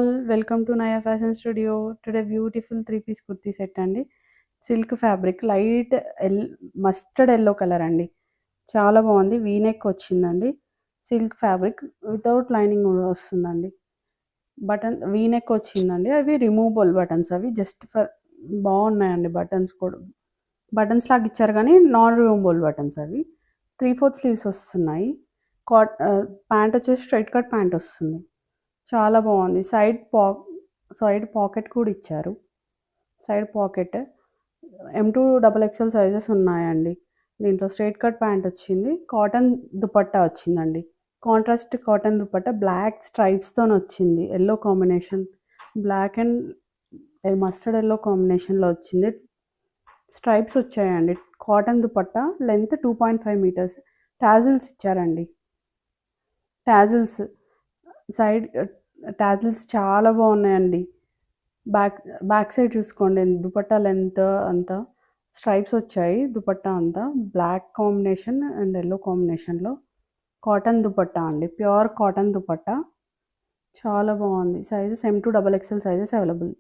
all, welcome to Naya Fashion Studio. Today beautiful three-piece kurti set అండి. Silk fabric light mustard yellow colour అండి. చాలా బాగుంది. V neck వచ్చిందండి. Silk fabric without lining వస్తుందండి. Button V neck వచ్చిందండి. అవి removable buttons, అవి just for బాగున్నాయండి. బటన్స్ కూడా బటన్స్ లాగా ఇచ్చారు కానీ నాన్ రిమూవబుల్ బటన్స్ అవి. 3/4 స్లీవ్స్ వస్తున్నాయి. ప్యాంట్ వచ్చేసి స్ట్రైట్ కట్ ప్యాంట్ వస్తుంది. చాలా బాగుంది. సైడ్ పాకెట్ కూడా ఇచ్చారు. Side pocket M2 XXL sizes ఉన్నాయండి. దీంట్లో స్ట్రైట్ కట్ ప్యాంట్ వచ్చింది. కాటన్ దుపట్టా వచ్చిందండి. కాంట్రాస్ట్ కాటన్ దుపట్టా బ్లాక్ స్ట్రైప్స్తో వచ్చింది. Yellow combination, black and mustard yellow కాంబినేషన్లో వచ్చింది. స్ట్రైప్స్ వచ్చాయండి. Cotton dupatta, length 2.5 metres. Tassels ఇచ్చారండి. టాజిల్స్ సైడ్ టాజిల్స్ చాలా బాగున్నాయండి. బ్యాక్ సైడ్ చూసుకోండి. దుపట్టా లెంత్ అంతా స్ట్రైప్స్ వచ్చాయి. దుపట్టా అంతా బ్లాక్ కాంబినేషన్ అండ్ ఎల్లో కాంబినేషన్లో. కాటన్ దుపట్టా అండి, ప్యూర్ కాటన్ దుపట్టా. చాలా బాగుంది. Sizes M2 XXL sizes available.